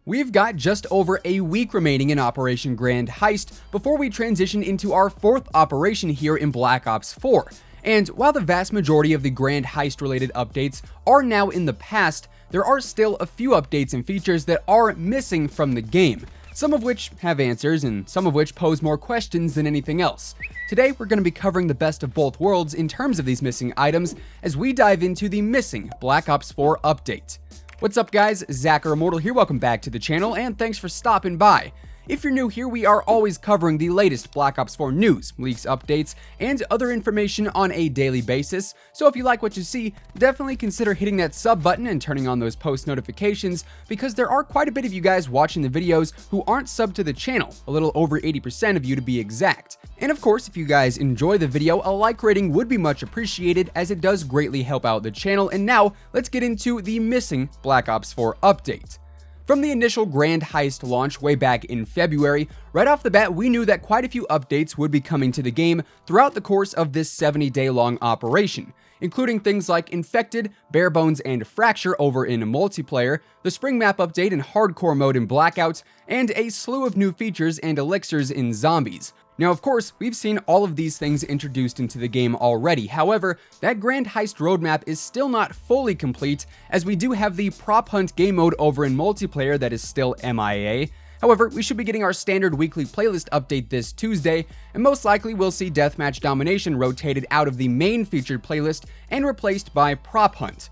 We've got just over a week remaining in Operation Grand Heist before we transition into our fourth operation here in Black Ops 4. And while the vast majority of the Grand Heist related updates are now in the past, there are still a few updates and features that are missing from the game, some of which have answers and some of which pose more questions than anything else. Today, we're going to be covering the best of both worlds in terms of these missing items as we dive into the missing Black Ops 4 update. What's up guys, Zach or Immortal here, welcome back to the channel and thanks for stopping by. If you're new here, we are always covering the latest Black Ops 4 news, leaks, updates, and other information on a daily basis, so if you like what you see, definitely consider hitting that sub button and turning on those post notifications, because there are quite a bit of you guys watching the videos who aren't subbed to the channel, a little over 80% of you to be exact. And of course, if you guys enjoy the video, a like rating would be much appreciated as it does greatly help out the channel. And now, let's get into the missing Black Ops 4 update. From the initial Grand Heist launch way back in February, right off the bat we knew that quite a few updates would be coming to the game throughout the course of this 70-day long operation, including things like Infected, Barebones, and Fracture over in multiplayer, the Spring Map update in Hardcore mode in Blackout, and a slew of new features and elixirs in Zombies. Now, of course, we've seen all of these things introduced into the game already. However, that Grand Heist roadmap is still not fully complete, as we do have the Prop Hunt game mode over in multiplayer that is still MIA. However, we should be getting our standard weekly playlist update this Tuesday, and most likely we'll see Deathmatch Domination rotated out of the main featured playlist and replaced by Prop Hunt.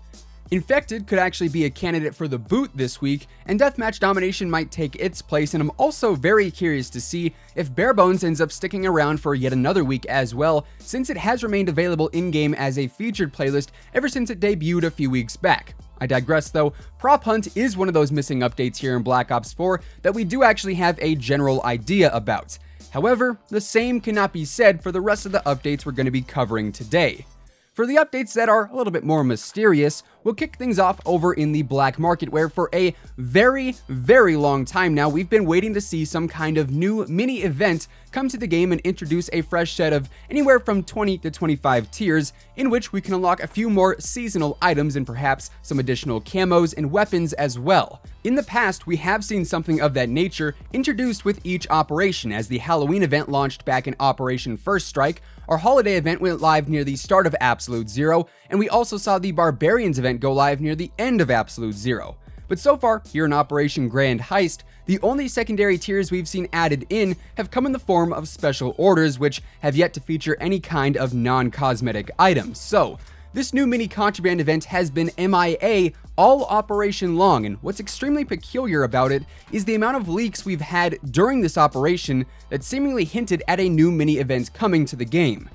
Infected could actually be a candidate for the boot this week, and Deathmatch Domination might take its place, and I'm also very curious to see if Barebones ends up sticking around for yet another week as well, since it has remained available in-game as a featured playlist ever since it debuted a few weeks back. I digress though, Prop Hunt is one of those missing updates here in Black Ops 4 that we do actually have a general idea about. However, the same cannot be said for the rest of the updates we're going to be covering today. For the updates that are a little bit more mysterious, we'll kick things off over in the black market, where for a very long time now, we've been waiting to see some kind of new mini event come to the game and introduce a fresh set of anywhere from 20 to 25 tiers, in which we can unlock a few more seasonal items and perhaps some additional camos and weapons as well. In the past, we have seen something of that nature introduced with each operation, as the Halloween event launched back in Operation First Strike, our holiday event went live near the start of Absolute Zero, and we also saw the Barbarians event go live near the end of Absolute Zero. But so far, here in Operation Grand Heist, the only secondary tiers we've seen added in have come in the form of special orders, which have yet to feature any kind of non-cosmetic items. So, this new mini contraband event has been MIA all operation long, and what's extremely peculiar about it is the amount of leaks we've had during this operation that seemingly hinted at a new mini event coming to the game.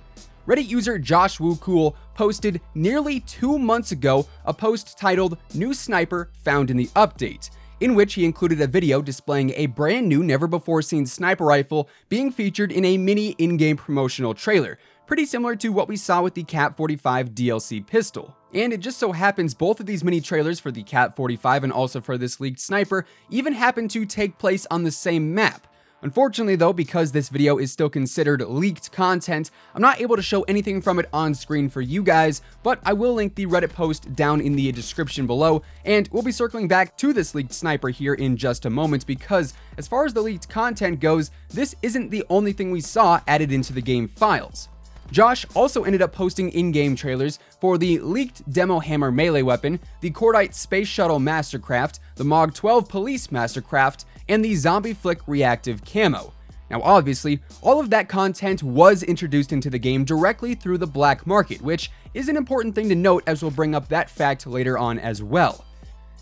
Reddit user Josh Woo Cool posted nearly 2 months ago a post titled "New Sniper Found in the Update," in which he included a video displaying a brand new, never before seen sniper rifle being featured in a mini in-game promotional trailer, pretty similar to what we saw with the Cat 45 DLC pistol. And it just so happens both of these mini trailers for the Cat 45 and also for this leaked sniper even happen to take place on the same map. Unfortunately though, because this video is still considered leaked content, I'm not able to show anything from it on screen for you guys, but I will link the Reddit post down in the description below, and we'll be circling back to this leaked sniper here in just a moment, because as far as the leaked content goes, this isn't the only thing we saw added into the game files. Josh also ended up posting in-game trailers for the leaked Demo Hammer melee weapon, the Cordite Space Shuttle Mastercraft, the MOG 12 Police Mastercraft, and the Zombie Flick Reactive Camo. Now obviously, all of that content was introduced into the game directly through the black market, which is an important thing to note, as we'll bring up that fact later on as well.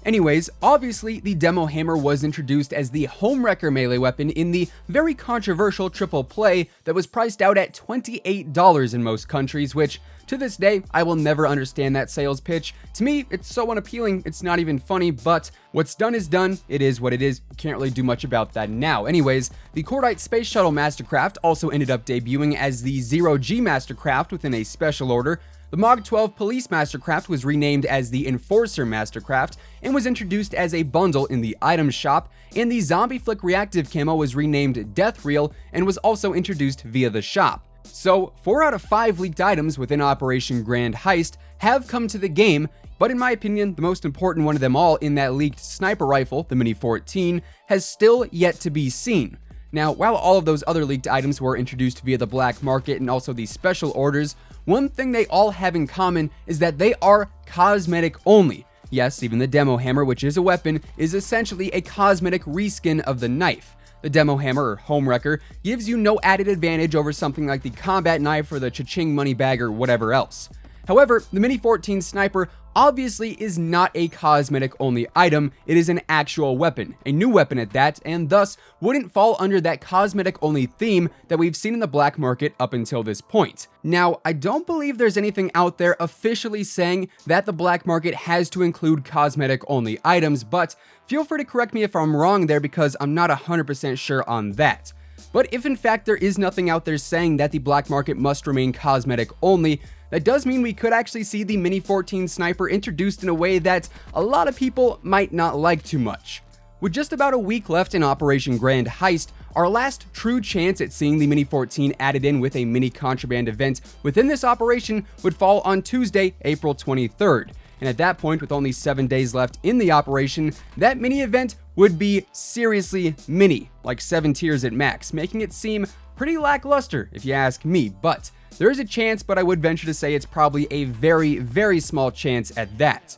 Anyways, obviously the Demo Hammer was introduced as the Homewrecker melee weapon in the very controversial triple play that was priced out at $28 in most countries, which to this day I will never understand that sales pitch. To me, it's so unappealing, it's not even funny, but what's done is done, it is what it is, can't really do much about that now. Anyways, the Cordite Space Shuttle Mastercraft also ended up debuting as the Zero G Mastercraft within a special order. The MOG 12 Police Mastercraft was renamed as the Enforcer Mastercraft and was introduced as a bundle in the item shop, and the Zombie Flick Reactive Camo was renamed Death Reel and was also introduced via the shop. So 4 out of 5 leaked items within Operation Grand Heist have come to the game, but in my opinion, the most important one of them all in that leaked sniper rifle, the Mini 14, has still yet to be seen. Now, while all of those other leaked items were introduced via the black market and also the special orders, one thing they all have in common is that they are cosmetic only. Yes, even the demo hammer, which is a weapon, is essentially a cosmetic reskin of the knife. The demo hammer, or home wrecker, gives you no added advantage over something like the combat knife or the cha-ching money bag or whatever else. However, the Mini 14 Sniper obviously is not a cosmetic only item, it is an actual weapon, a new weapon at that, and thus wouldn't fall under that cosmetic only theme that we've seen in the black market up until this point. Now, I don't believe there's anything out there officially saying that the black market has to include cosmetic only items, but feel free to correct me if I'm wrong there because I'm not 100% sure on that. But if in fact there is nothing out there saying that the black market must remain cosmetic only, that does mean we could actually see the Mini 14 Sniper introduced in a way that a lot of people might not like too much. With just about a week left in Operation Grand Heist, our last true chance at seeing the Mini 14 added in with a mini contraband event within this operation would fall on Tuesday, April 23rd. And at that point, with only 7 days left in the operation, that mini event would be seriously mini, like 7 tiers at max, making it seem pretty lackluster if you ask me, but there is a chance, but I would venture to say it's probably a very, very small chance at that.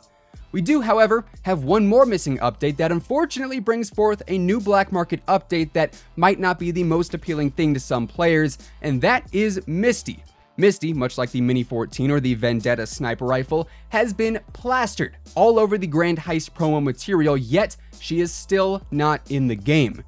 We do, however, have one more missing update that unfortunately brings forth a new black market update that might not be the most appealing thing to some players, and that is Misty. Misty, much like the Mini 14 or the Vendetta Sniper Rifle, has been plastered all over the Grand Heist promo material, yet she is still not in the game.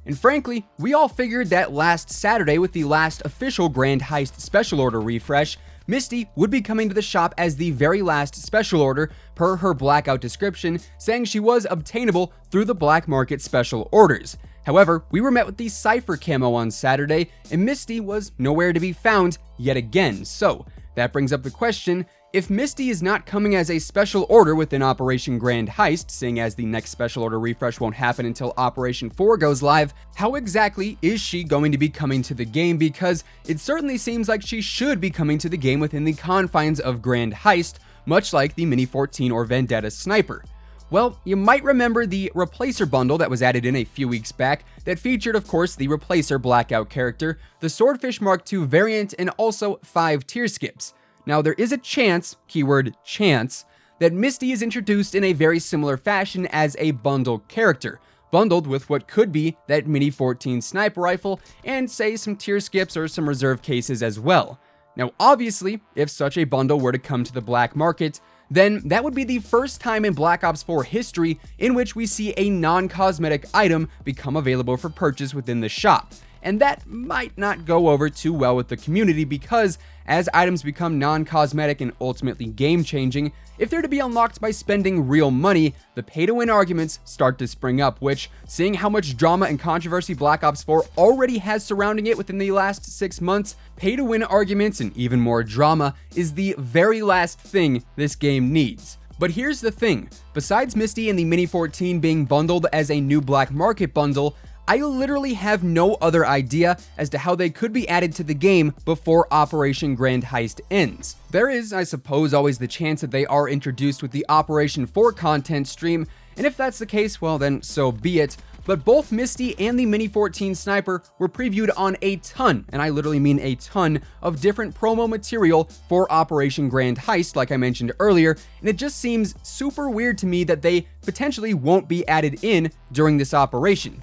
And frankly, we all figured that last Saturday with the last official Grand Heist special order refresh, Misty would be coming to the shop as the very last special order per her Blackout description, saying she was obtainable through the black market special orders. However, we were met with the Cypher camo on Saturday, and Misty was nowhere to be found yet again. So, that brings up the question, if Misty is not coming as a special order within Operation Grand Heist, seeing as the next special order refresh won't happen until Operation 4 goes live, how exactly is she going to be coming to the game? Because it certainly seems like she should be coming to the game within the confines of Grand Heist, much like the Mini 14 or Vendetta Sniper. Well, you might remember the Replacer bundle that was added in a few weeks back that featured, of course, the Replacer Blackout character, the Swordfish Mark II variant, and also 5 tier skips. Now, there is a chance, keyword chance, that Misty is introduced in a very similar fashion as a bundle character, bundled with what could be that Mini 14 Sniper Rifle and, say, some tier skips or some reserve cases as well. Now, obviously, if such a bundle were to come to the black market, then that would be the first time in Black Ops 4 history in which we see a non-cosmetic item become available for purchase within the shop. And that might not go over too well with the community because as items become non-cosmetic and ultimately game-changing, if they're to be unlocked by spending real money, the pay-to-win arguments start to spring up, which, seeing how much drama and controversy Black Ops 4 already has surrounding it within the last 6 months, pay-to-win arguments and even more drama is the very last thing this game needs. But here's the thing, besides Misty and the Mini 14 being bundled as a new black market bundle, I literally have no other idea as to how they could be added to the game before Operation Grand Heist ends. There is, I suppose, always the chance that they are introduced with the Operation 4 content stream, and if that's the case, well then, so be it. But both Misty and the Mini 14 Sniper were previewed on a ton, and I literally mean a ton, of different promo material for Operation Grand Heist, like I mentioned earlier, and it just seems super weird to me that they potentially won't be added in during this operation.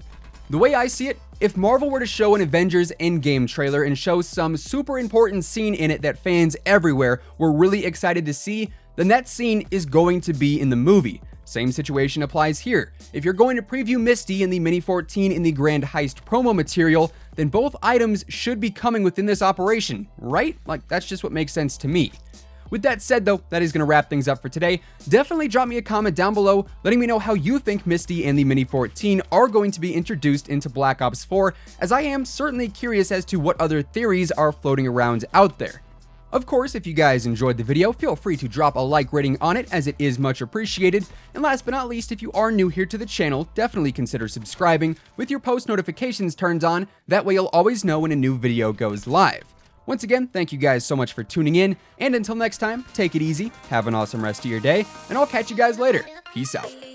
The way I see it, if Marvel were to show an Avengers Endgame trailer and show some super important scene in it that fans everywhere were really excited to see, then that scene is going to be in the movie. Same situation applies here. If you're going to preview Misty and the Mini 14 in the Grand Heist promo material, then both items should be coming within this operation, right? Like, that's just what makes sense to me. With that said though, that is going to wrap things up for today. Definitely drop me a comment down below letting me know how you think Misty and the Mini 14 are going to be introduced into Black Ops 4, as I am certainly curious as to what other theories are floating around out there. Of course, if you guys enjoyed the video, feel free to drop a like rating on it as it is much appreciated. And last but not least, if you are new here to the channel, definitely consider subscribing with your post notifications turned on. That way you'll always know when a new video goes live. Once again, thank you guys so much for tuning in, and until next time, take it easy, have an awesome rest of your day, and I'll catch you guys later. Peace out.